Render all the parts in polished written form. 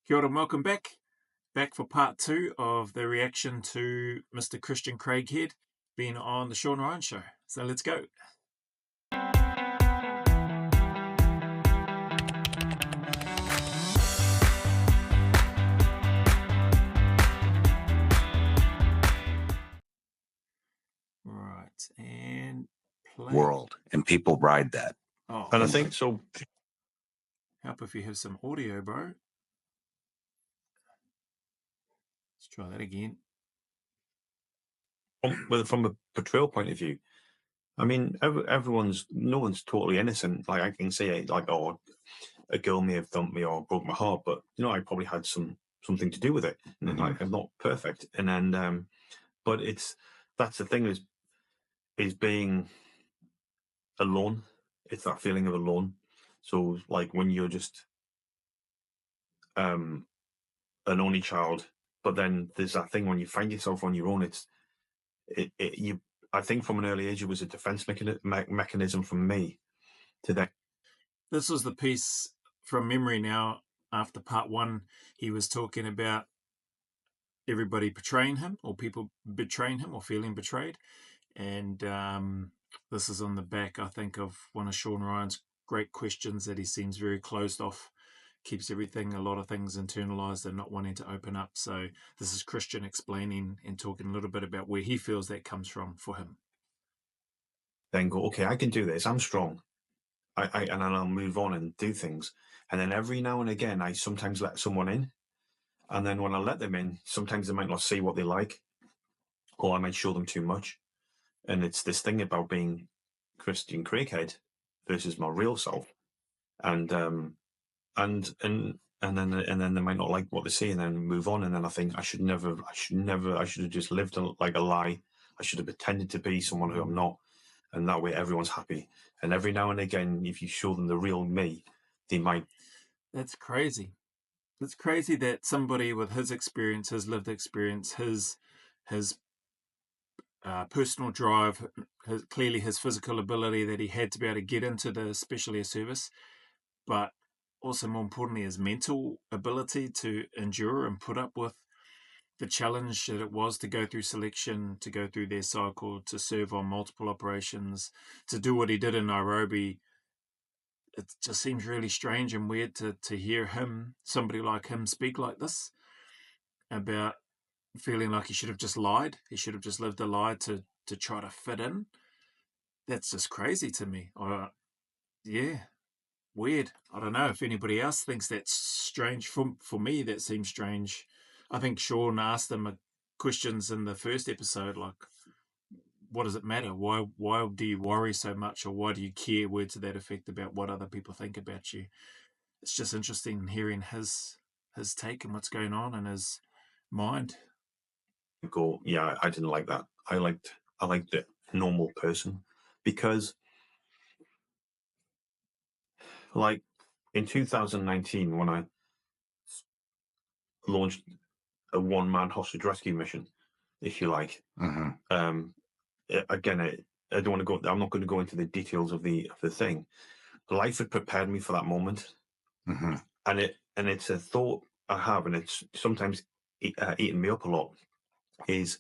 Kia ora and welcome back. Back for part 2 of the reaction to Mr Christian Craighead being on the Shawn Ryan Show. So let's go. Right, and play. World, and people ride that. Oh, and I think so. Help if you have some audio, bro. Let's try that again. From a portrayal point of view, I mean, no one's totally innocent. Like I can say, like, oh, a girl may have dumped me or broke my heart, but I probably had something to do with it. And like, I'm not perfect. And then, but that's the thing is being alone. It's that feeling of alone. So like when you're just an only child, but then there's that thing when you find yourself on your own. I think from an early age, it was a defense mechanism for me to that. This was the piece from memory now. After part 1, he was talking about everybody betraying him, or people betraying him, or feeling betrayed. And this is on the back, I think, of one of Shawn Ryan's great questions that he seems very closed off, keeps a lot of things internalized and not wanting to open up. So this is Christian explaining and talking a little bit about where he feels that comes from for him. Then go, okay, I can do this. I'm strong. And then I'll move on and do things. And then every now and again, I sometimes let someone in. And then when I let them in, sometimes they might not see what they like, or I might show them too much. And it's this thing about being Christian Craighead versus my real self. And then they might not like what they see and then move on. And then I think I should have just lived like a lie. I should have pretended to be someone who I'm not. And that way everyone's happy. And every now and again, if you show them the real me, they might. That's crazy. It's crazy that somebody with his experience, his lived experience, his personal drive, clearly his physical ability that he had to be able to get into the special air service, but also more importantly his mental ability to endure and put up with the challenge that it was to go through selection, to go through their cycle, to serve on multiple operations, to do what he did in Nairobi. It just seems really strange and weird to hear somebody like him, speak like this about feeling like he should have just lied. He should have just lived a lie to try to fit in. That's just crazy to me. Yeah, weird. I don't know if anybody else thinks that's strange. For me, that seems strange. I think Shawn asked them questions in the first episode, like, what does it matter? Why do you worry so much, or why do you care? Words to that effect about what other people think about you. It's just interesting hearing his take and what's going on in his mind. Go, yeah, I didn't like that. I liked the normal person, because like in 2019 when I launched a one-man hostage rescue mission, if you like. Again, I don't want to go. I'm not going to go into the details of the thing. Life had prepared me for that moment, and it's a thought I have, and it's sometimes eating me up a lot. Is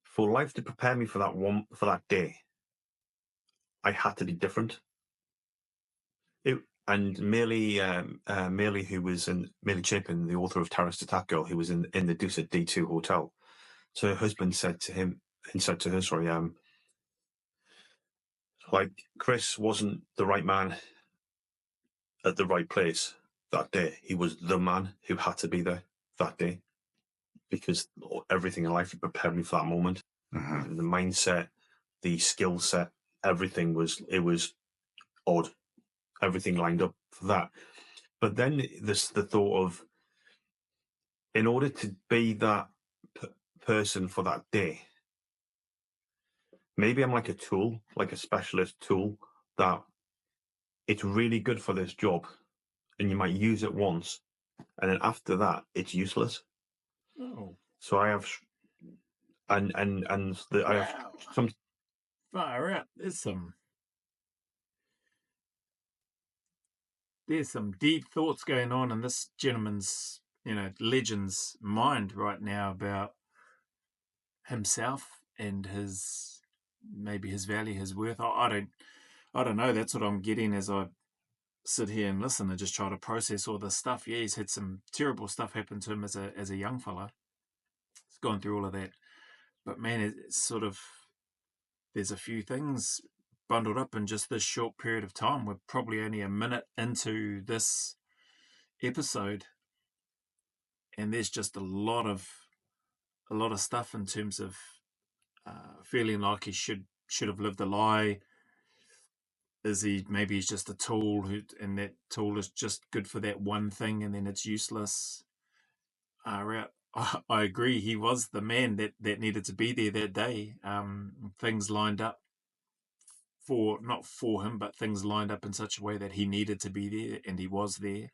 for life to prepare me for that day, I had to be different. And Millie who was Millie Chapin, the author of Terrorist Attack Girl, who was in the Dusit D2 hotel. So her husband said to her, sorry, like, Chris wasn't the right man at the right place that day. He was the man who had to be there that day, because everything in life had prepared me for that moment. The mindset, the skill set, everything was odd. Everything lined up for that. But then there's the thought of, in order to be that person for that day, maybe I'm like a tool, like a specialist tool, that it's really good for this job, and you might use it once, and then after that, it's useless. Oh. So I have, I have some. Far out. There's some deep thoughts going on in this gentleman's, legend's mind right now about himself and maybe his value, his worth. I don't know. That's what I'm getting as I sit here and listen and just try to process all this stuff. Yeah, he's had some terrible stuff happen to him as a young fella. He's gone through all of that. But man, it's sort of, there's a few things bundled up in just this short period of time. We're probably only a minute into this episode, and there's just a lot of stuff in terms of feeling like he should have lived a lie. Is he, maybe he's just a tool and that tool is just good for that one thing and then it's useless. I agree, he was the man that needed to be there that day. Things lined up not for him, but things lined up in such a way that he needed to be there, and he was there,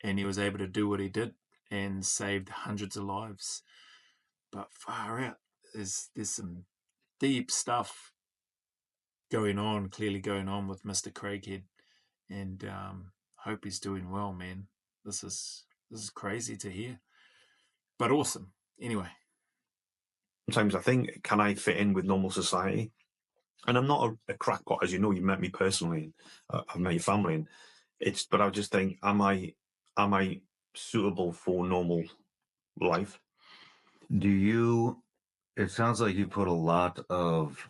and he was able to do what he did and saved hundreds of lives. But far out, there's some deep stuff clearly going on with Mr. Craighead, and hope he's doing well, man. This is crazy to hear, but awesome. Anyway, sometimes I think, can I fit in with normal society? And I'm not a crackpot, as you know. You met me personally, I've met your family, and but I just think, am I suitable for normal life? It sounds like you put a lot of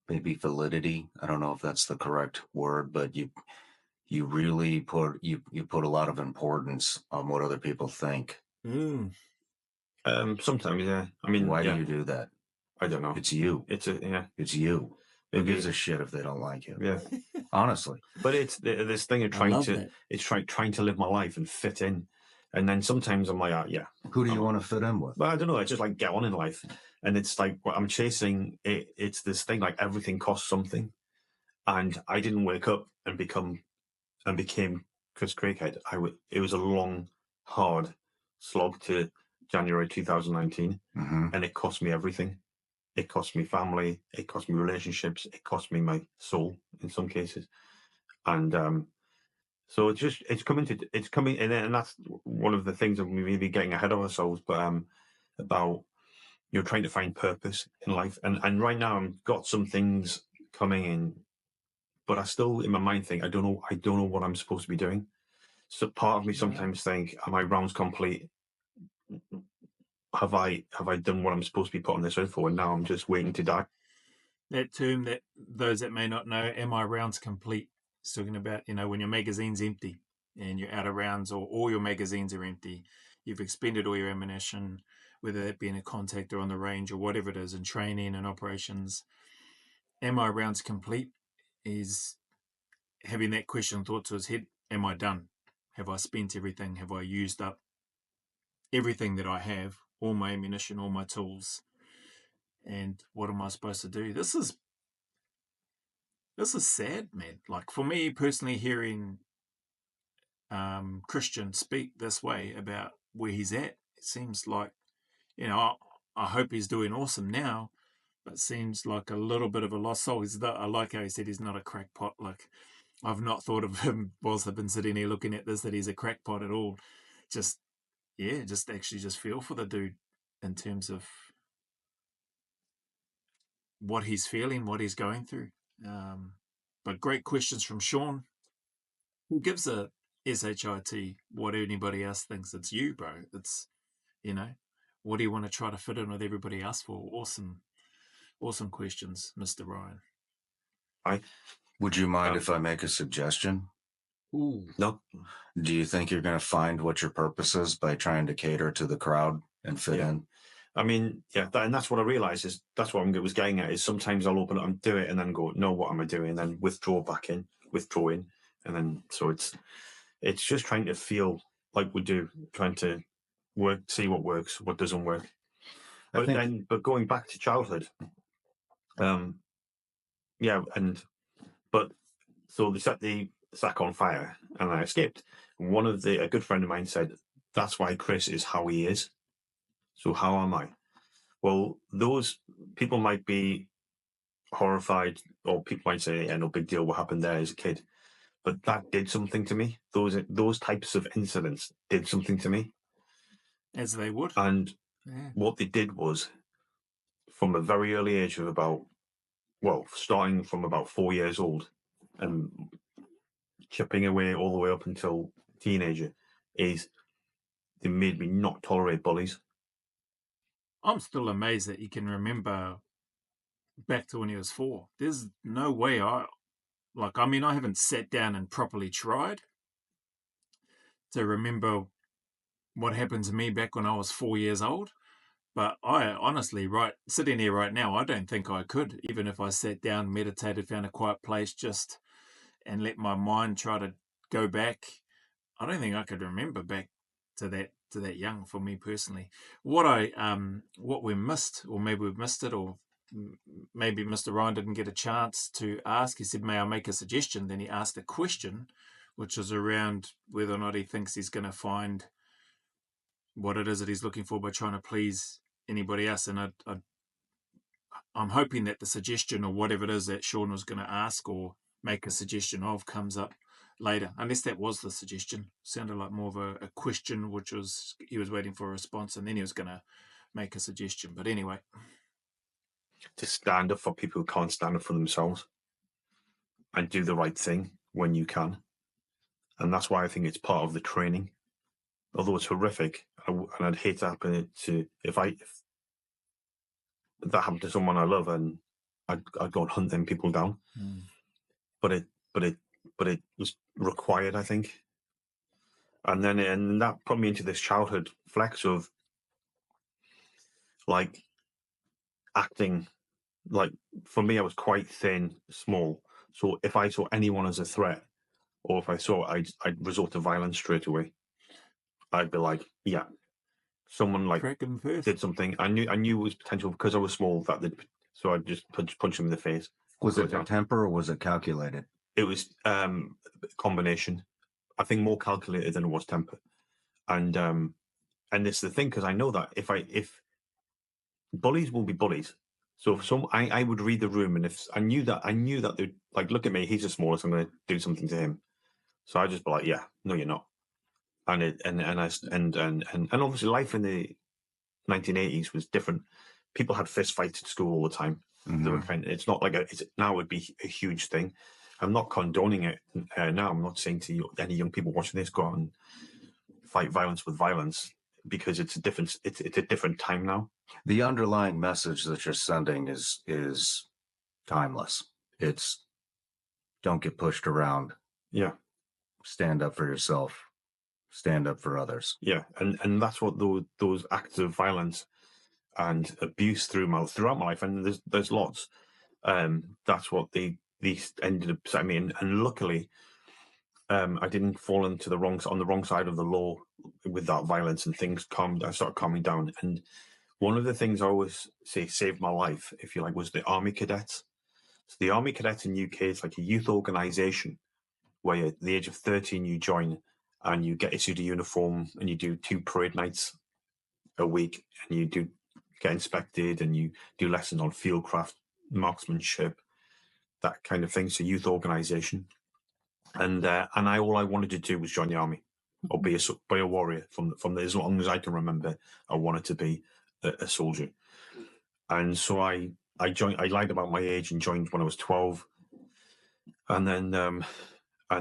maybe validity. I don't know if that's the correct word, but you really put a lot of importance on what other people think. Sometimes, yeah. I mean, why do you do that? I don't know. It's you. It's you. Who gives a shit if they don't like you? Yeah. Honestly. But it's this thing of trying to live my life and fit in. And then sometimes I'm like, yeah. Who do you want to fit in with? Well, I don't know. It's just like, get on in life. And it's like, what I'm chasing, it's this thing, like everything costs something. And I didn't wake up and became Chris Craighead. It was a long, hard slog to January 2019. And it cost me everything. It cost me family. It cost me relationships. It cost me my soul in some cases. And so it's coming, and that's one of the things that we may be getting ahead of ourselves. But about trying to find purpose in life, and right now I've got some things coming in, but I still in my mind think I don't know what I'm supposed to be doing. So part of me sometimes think, am I rounds complete? Have I done what I'm supposed to be put on this earth for, and now I'm just waiting to die? That term, that those that may not know, am I rounds complete? It's talking about, when your magazine's empty and you're out of rounds, or all your magazines are empty. You've expended all your ammunition, whether that be in a contact or on the range or whatever it is, in training and operations. Am I rounds complete? Is having that question thought to his head. Am I done? Have I spent everything? Have I used up everything that I have, all my ammunition, all my tools? And what am I supposed to do? This is sad, man. Like, for me personally, hearing Christian speak this way about where he's at, it seems like, I hope he's doing awesome now, but seems like a little bit of a lost soul. I like how he said he's not a crackpot. Like, I've not thought of him whilst I've been sitting here looking at this, that he's a crackpot at all. Just feel for the dude in terms of what he's feeling, what he's going through. But great questions from Shawn, who gives a SHIT what anybody else thinks. It's you, bro. It's, what do you want to try to fit in with everybody else for? Awesome questions, Mr. Ryan. Would you mind if I make a suggestion? Ooh. No. Do you think you're going to find what your purpose is by trying to cater to the crowd and fit in? I mean, yeah, and that's what I realised is that's what I was getting at. Is sometimes I'll open it and do it, and then go, no, what am I doing? And then withdraw in, and then so it's just trying to feel like we do, trying to see what works, what doesn't work. But going back to childhood, so they set the sack on fire, and I escaped. A good friend of mine said, "That's why Chris is how he is." So how am I? Well, those people might be horrified, or people might say, yeah, no big deal, what happened there as a kid. But that did something to me. Those types of incidents did something to me. As they would. And Yeah. what they did was, from a very early age of starting from about 4 years old and chipping away all the way up until teenager, is they made me not tolerate bullies. I'm still amazed that you can remember back to when he was 4. There's no way I haven't sat down and properly tried to remember what happened to me back when I was 4 years old. But I honestly, sitting here right now, I don't think I could, even if I sat down, meditated, found a quiet place and let my mind try to go back. I don't think I could remember back to that young, for me personally. What we missed, or maybe we've missed it, or maybe Mr. Ryan didn't get a chance to ask. He said, "May I make a suggestion?" Then he asked a question, which is around whether or not he thinks he's going to find what it is that he's looking for by trying to please anybody else. And I'm hoping that the suggestion, or whatever it is that Shawn was going to ask or make a suggestion of, comes up later, unless that was the suggestion. Sounded like more of a question, which was he was waiting for a response and then he was going to make a suggestion. But anyway, to stand up for people who can't stand up for themselves and do the right thing when you can. And that's why I think it's part of the training. Although it's horrific, and I'd hate to happen to if that happened to someone I love, and I'd go and hunt them people down. But it was required, I think. And that put me into this childhood flex of like acting. Like, for me, I was quite thin, small. So if I saw anyone as a threat, or if I saw I'd resort to violence straight away. I'd be like, yeah, someone like did something. I knew it was potential because I was small. So I'd just punch them in the face. Was it a temper or was it calculated? It was combination. I think more calculated than it was temper. And it's the thing, because I know that if bullies will be bullies. So if I would read the room, and if I knew that they'd like, look at me, he's the smallest, I'm going to do something to him. So I'd just be like, yeah, no, you're not. And obviously life in the 1980s was different. People had fist fights at school all the time. Mm-hmm. It's not like now it would be a huge thing. I'm not condoning it now. I'm not saying to you, any young people watching this, go out and fight violence with violence, because it's a different time now. The underlying message that you're sending is timeless. It's don't get pushed around. Yeah. Stand up for yourself. Stand up for others. Yeah, and that's what those acts of violence and abuse throughout my life, and there's lots. That's what these ended up setting me in, and luckily, I didn't fall on the wrong side of the law with that violence, and things I started calming down. And one of the things I always say saved my life, if you like, was the Army Cadets. So the Army Cadets in UK is like a youth organisation where at the age of 13 you join, and you get issued a uniform, and you do 2 parade nights a week, and you get inspected, and you do lessons on fieldcraft, marksmanship, that kind of thing. So youth organisation, and all I wanted to do was join the army, or be a warrior from as long as I can remember. I wanted to be a soldier, and so I joined. I lied about my age and joined when I was 12, and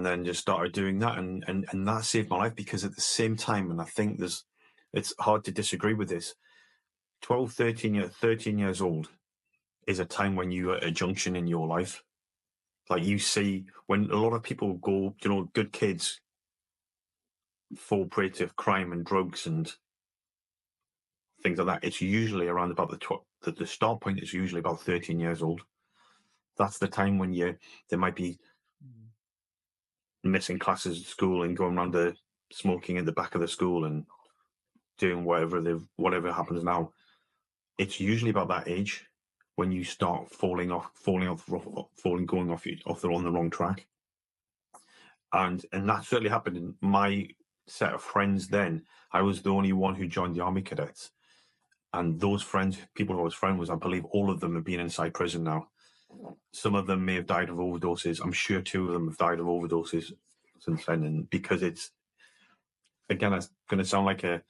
then just started doing that, and that saved my life, because at the same time, and I think it's hard to disagree with this, 12, 13 years old is a time when you're at a junction in your life. Like, you see, when a lot of people go, good kids fall prey to crime and drugs and things like that, it's usually around about the start point is usually about 13 years old. That's the time when they might be missing classes at school and going around smoking in the back of the school and doing whatever happens now. It's usually about that age when you start going off on the wrong track. And that certainly happened in my set of friends then. I was the only one who joined the Army Cadets. And those friends, people who I was friends with, I believe all of them have been inside prison now. some of them may have died of overdoses. I'm sure 2 of them have died of overdoses since then. And because it's, again, it's going to sound like a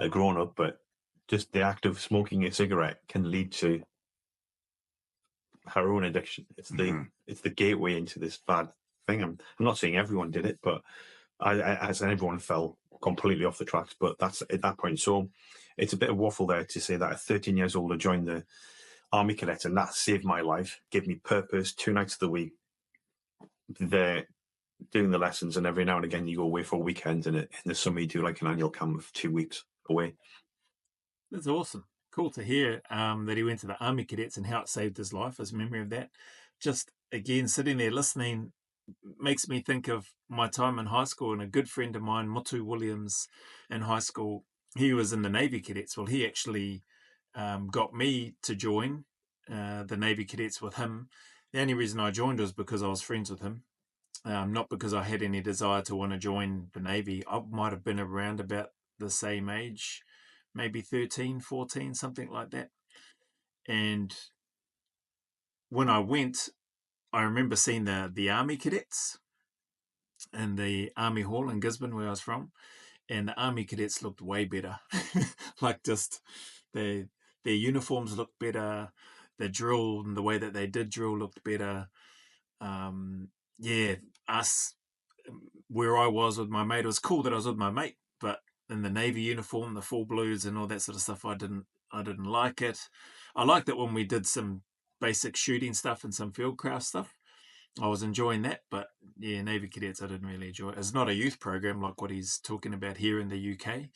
grown-up, but just the act of smoking a cigarette can lead to heroin addiction. It's the gateway into this bad thing. I'm not saying everyone did it, but I said everyone fell completely off the tracks. But that's at that point. So it's a bit of waffle there to say that at 13 years old I joined the Army Cadets, and that saved my life, gave me purpose. 2 nights of the week there doing the lessons, and every now and again you go away for a weekend, and in the summer you do like an annual camp of 2 weeks away. That's awesome. Cool to hear that he went to the Army Cadets and how it saved his life, his memory of that. Just, again, sitting there listening makes me think of my time in high school, and a good friend of mine, Mutu Williams, in high school, he was in the Navy Cadets. Well, he actually got me to join the Navy Cadets with him. The only reason I joined was because I was friends with him, not because I had any desire to want to join the Navy. I might have been around about the same age, maybe 13, 14, something like that. And when I went, I remember seeing the Army Cadets in the Army Hall in Gisborne, where I was from, and the Army Cadets looked way better. Like, just their uniforms looked better, the drill and the way that they did drill looked better. Us, where I was with my mate, it was cool that I was with my mate, but in the Navy uniform, the full blues and all that sort of stuff, I didn't like it. I liked it when we did some basic shooting stuff and some fieldcraft stuff. I was enjoying that, but yeah, Navy Cadets I didn't really enjoy. It's not a youth program like what he's talking about here in the UK,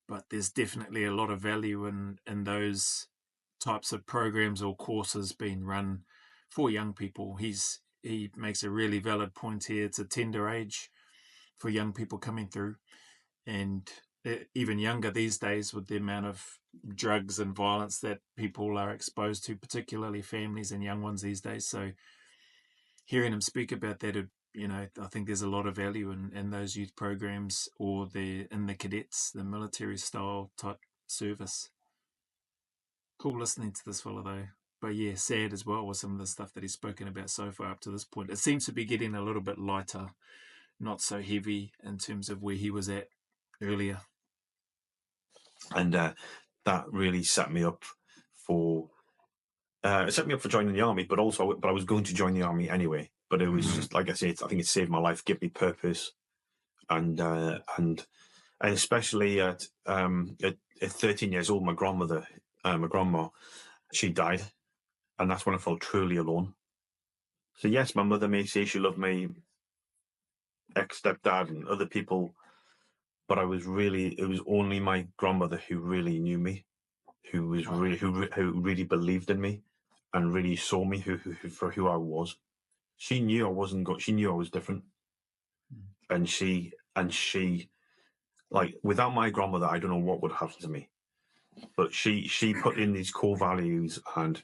but there's definitely a lot of value in those types of programs or courses being run for young people. He makes a really valid point here. It's a tender age for young people coming through, and even younger these days with the amount of drugs and violence that people are exposed to, particularly families and young ones these days. So hearing him speak about that, I think there's a lot of value in those youth programs or in the cadets, the military style type service. Cool listening to this fellow though. But yeah, sad as well with some of the stuff that he's spoken about so far up to this point. It seems to be getting a little bit lighter, not so heavy in terms of where he was at earlier. And that really set me up for joining the army, but I was going to join the army anyway. But it was just, like I say, I think it saved my life, gave me purpose, and especially at 13 years old, my grandma, she died, and that's when I felt truly alone. So yes, my mother may say she loved my ex-stepdad and other people, but it was only my grandmother who really knew me, who really believed in me, and really saw me for who I was. She knew I wasn't good. She knew I was different, and she like, without my grandmother, I don't know what would happen to me. But she put in these core values, and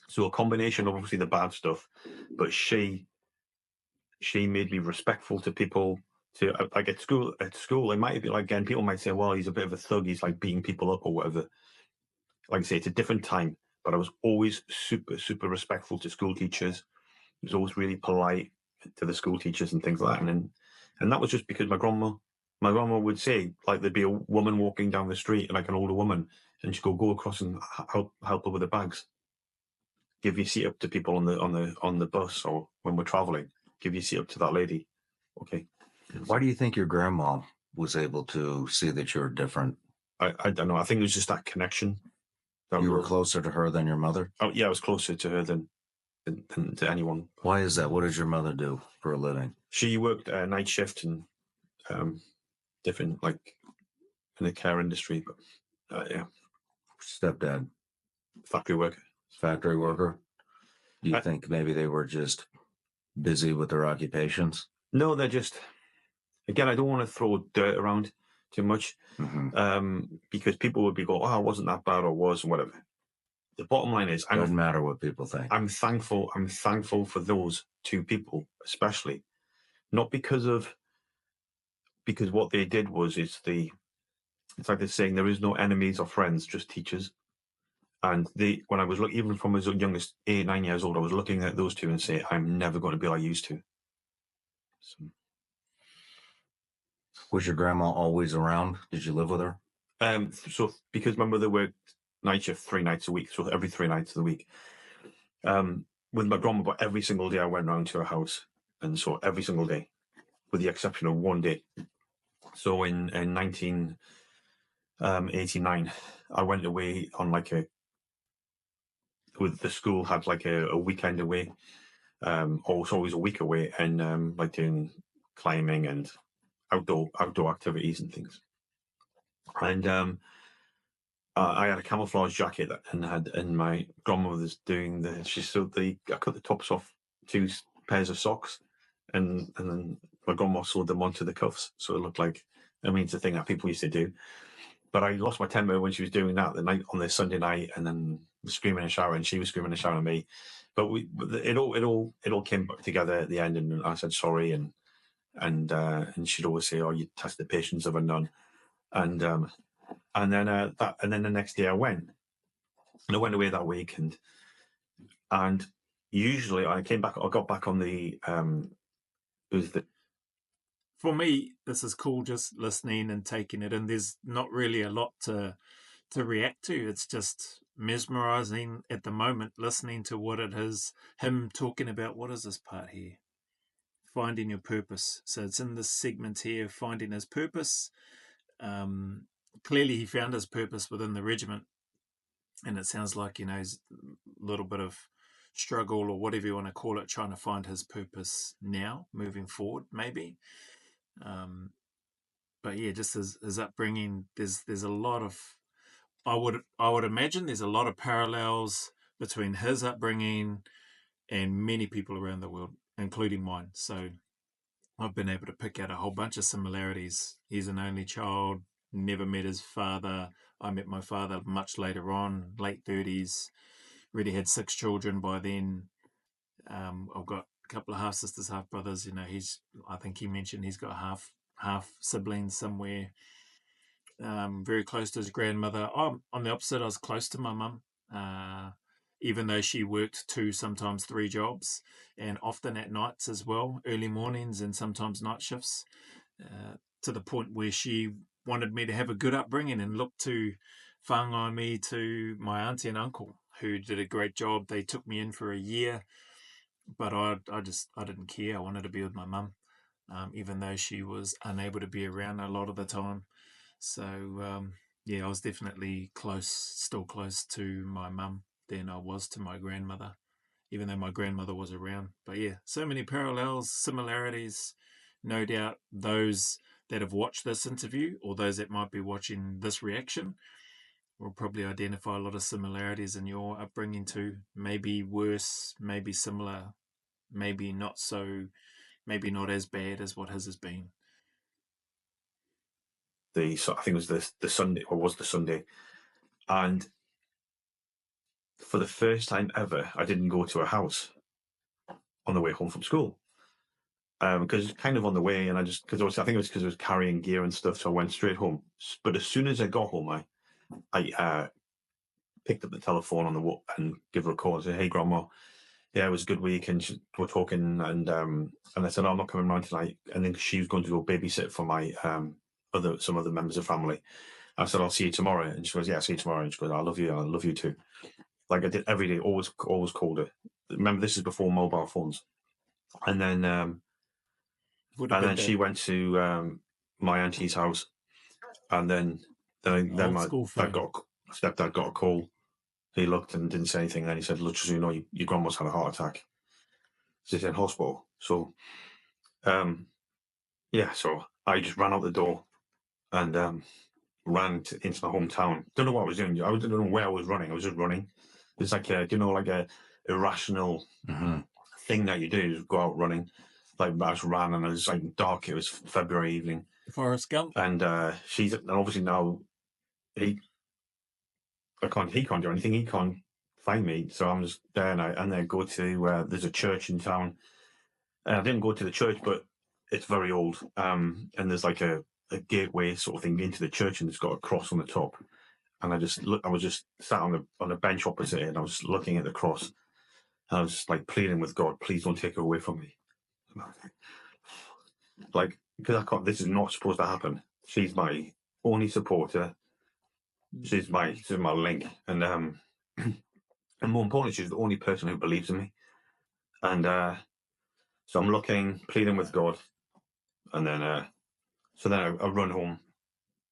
so a combination of obviously the bad stuff, but she made me respectful to people. To like at school, it might be like, again, people might say, well, he's a bit of a thug, he's like beating people up or whatever. Like I say, it's a different time, but I was always super respectful to school teachers. I was always really polite to the school teachers and things like that. And that was just because my grandma would say, like, there'd be a woman walking down the street, like an older woman, and she'd go across and help her with the bags. Give your seat up to people on the bus, or when we're traveling, give your seat up to that lady. Okay. Why do you think your grandma was able to see that you're different? I don't know. I think it was just that connection. You were closer to her than your mother? Oh yeah, I was closer to her than to anyone. Why is that? What does your mother do for a living? She worked a night shift and different, like, in the care industry. But yeah. Stepdad? Factory worker. Factory worker? Do you think maybe they were just busy with their occupations? No, they're just, again, I don't want to throw dirt around too much, because people would be going, oh, I wasn't that bad, or was, whatever. The bottom line is, doesn't matter what people think. I'm thankful for those two people, especially, not because what they did was, it's like they're saying, there is no enemies or friends, just teachers. And when I was looking, even from as young as 8, 9 years old, I was looking at those two and say, I'm never going to be like I used to. So, Was your grandma always around? Did you live with her? so because my mother worked night shift 3 nights a week, so every 3 nights of the week. With my grandma, but every single day I went round to her house, and so every single day, with the exception of one day. So in 1989, I went away on with the school had like a weekend away, also always a week away, and like doing climbing and outdoor activities and things. And I had a camouflage jacket and my grandmother's doing I cut the tops off 2 pairs of socks, and then my grandma sewed them onto the cuffs, so it looked like, it's a thing that people used to do. But I lost my temper when she was doing that on the Sunday night, and then was screaming in the shower, and she was screaming in the shower at me. But it all came back together at the end, and I said sorry, and she'd always say, "Oh, you test the patience of a nun," and then the next day I went away that week, and usually I got back on the For me, this is cool, just listening and taking it in. There's not really a lot to react to. It's just mesmerizing at the moment, listening to what it is, him talking about, what is this part here? Finding your purpose. So it's in this segment here, finding his purpose. Clearly he found his purpose within the regiment, and it sounds like, he's a little bit of struggle, or whatever you want to call it, trying to find his purpose now, moving forward, maybe. But yeah, just his upbringing, there's a lot of, I would imagine there's a lot of parallels between his upbringing and many people around the world, including mine. So I've been able to pick out a whole bunch of similarities. He's an only child, never met his father. I met my father much later on, late 30s, already had 6 children by then. I've got a couple of half sisters, half brothers. I think he mentioned he's got half siblings somewhere. Very close to his grandmother. I'm on the opposite. I was close to my mum, even though she worked 2, sometimes 3 jobs, and often at nights as well, early mornings and sometimes night shifts, to the point where she wanted me to have a good upbringing and looked to whangai me to my auntie and uncle, who did a great job. They took me in for a year, but I didn't care. I wanted to be with my mum, even though she was unable to be around a lot of the time. So yeah, I was definitely still close to my mum than I was to my grandmother, even though my grandmother was around. But yeah, so many parallels, similarities. No doubt those that have watched this interview, or those that might be watching this reaction, will probably identify a lot of similarities in your upbringing too. Maybe worse, maybe similar, maybe not so, maybe not as bad as what his has been. I think it was the Sunday, or was the Sunday, and for the first time ever, I didn't go to a house on the way home from school, because it's kind of on the way, and I think it was because I was carrying gear and stuff, so I went straight home. But as soon as I got home, I picked up the telephone and give her a call and say, "Hey, Grandma, yeah, it was a good week," and we're talking, and I said, "Oh, I'm not coming around tonight," and then she was going to go babysit for my some other members of family. I said, "I'll see you tomorrow," and she goes, "Yeah, I'll see you tomorrow," and she goes, "I love you too." Like I did every day, always called her. Remember, this is before mobile phones. And then she went to my auntie's house, and then my stepdad got a call. He looked and didn't say anything. Then he said, "Look, just so you know, your grandma's had a heart attack. She's in hospital." So, yeah. So I just ran out the door and ran into my hometown. Don't know what I was doing. I don't know where I was running. I was just running. It's like like a irrational thing that you do is go out running. Like I just ran, and it was like dark. It was February evening. Forrest Gump. And and obviously now he can't do anything. He can't find me. So I'm just there, and then go to there's a church in town. And I didn't go to the church, but it's very old. And there's like a gateway sort of thing into the church, and it's got a cross on the top. and I was just sat on a bench opposite it, and I was looking at the cross, and I was just like pleading with God, please don't take her away from me. Like, because this is not supposed to happen. She's my only supporter. She's my link, and and more importantly, she's the only person who believes in me. And so I'm pleading with God, and then I run home.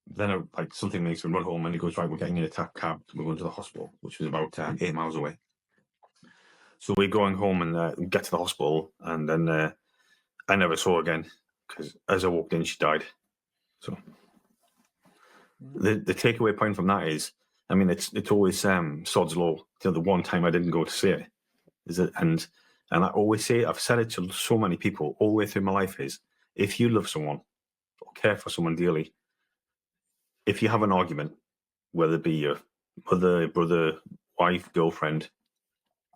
Then something makes me run home, and he goes, right, we're getting in a cab. We're going to the hospital, which was about 8 miles away. So we're going home and get to the hospital, and then I never saw her again, because as I walked in, she died. So the takeaway point from that is, I mean, it's always sod's law. The one time I didn't go to see it, and I always say, I've said it to so many people all the way through my life, is if you love someone or care for someone dearly, if you have an argument, whether it be your mother, brother, wife, girlfriend,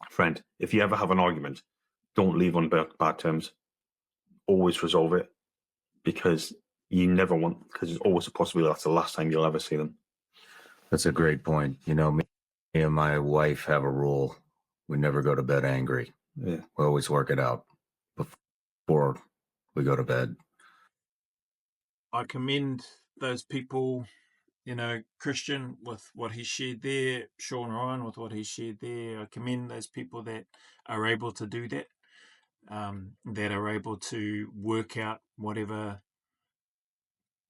friend, if you ever have an argument, don't leave on bad terms. Always resolve it, because there's always a possibility that's the last time you'll ever see them. That's a great point. Me and my wife have a rule. We never go to bed angry. Yeah. We always work it out before we go to bed. I commend those people, Christian with what he shared there, Shawn Ryan with what he shared there. I commend those people that are able to do that, that are able to work out whatever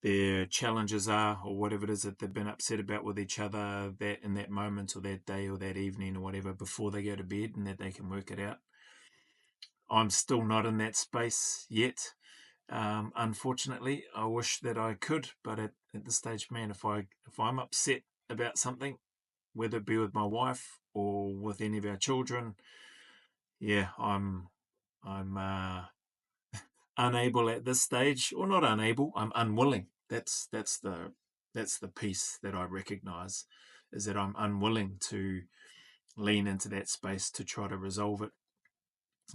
their challenges are, or whatever it is that they've been upset about with each other that in that moment or that day or that evening or whatever, before they go to bed, and that they can work it out. I'm still not in that space yet. Unfortunately, I wish that I could, but at this stage, man, if I'm upset about something, whether it be with my wife or with any of our children, yeah, I'm unable at this stage, or not unable, I'm unwilling. That's the piece that I recognize, is that I'm unwilling to lean into that space to try to resolve it.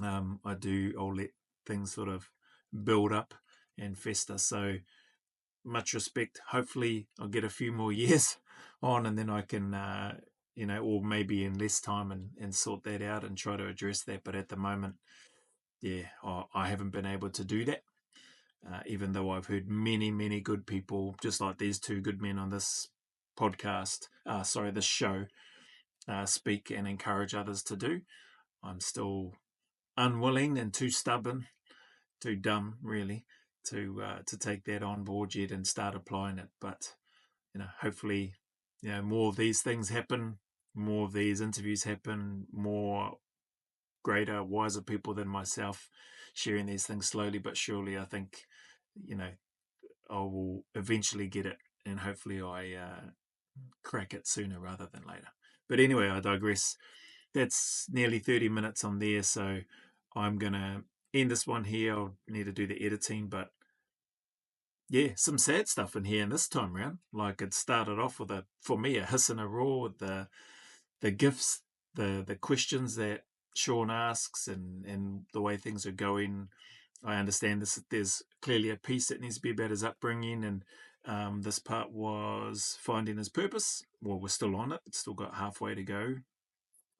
I'll let things sort of build up and fester. So much respect. Hopefully I'll get a few more years on, and then I can, or maybe in less time, and sort that out and try to address that. But at the moment, yeah, I haven't been able to do that. Even though I've heard many, many good people, just like these two good men on this podcast, this show, speak and encourage others to do, I'm still unwilling and too stubborn, too dumb, really, to take that on board yet and start applying it. But hopefully, more of these things happen, more of these interviews happen, more greater, wiser people than myself sharing these things slowly but surely. I think, I will eventually get it, and hopefully I crack it sooner rather than later. But anyway, I digress. That's nearly 30 minutes on there, so I'm going to end this one here. I'll need to do the editing, but yeah, some sad stuff in here in this time round. Like, it started off with for me, a hiss and a roar with the gifts, the questions that Shawn asks, and the way things are going. I understand there's clearly a piece that needs to be about his upbringing, and this part was finding his purpose. Well, we're still on it. It's still got halfway to go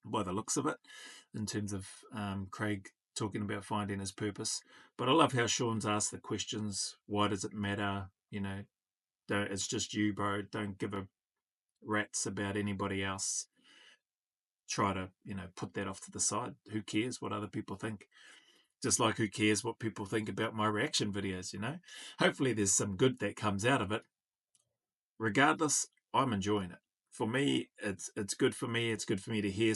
by the looks of it, in terms of Craig talking about finding his purpose. But I love how Shawn's asked the questions. Why does it matter? It's just you, bro. Don't give a rat's about anybody else. Try to, put that off to the side. Who cares what other people think? Just like who cares what people think about my reaction videos, Hopefully there's some good that comes out of it. Regardless, I'm enjoying it. For me, it's good for me. It's good for me to hear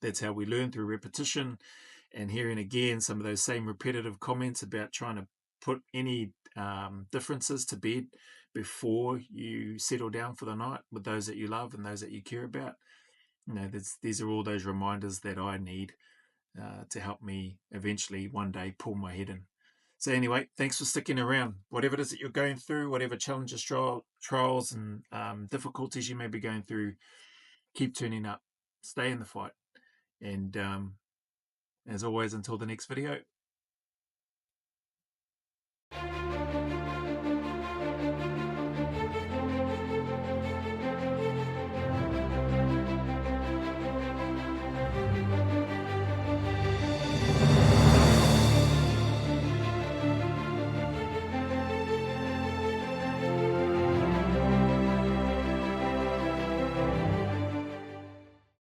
that's how we learn, through repetition, and hearing again some of those same repetitive comments about trying to put any differences to bed before you settle down for the night with those that you love and those that you care about. These are all those reminders that I need to help me eventually one day pull my head in. So anyway, thanks for sticking around. Whatever it is that you're going through, whatever challenges, trials and difficulties you may be going through, keep turning up. Stay in the fight. And as always, until the next video.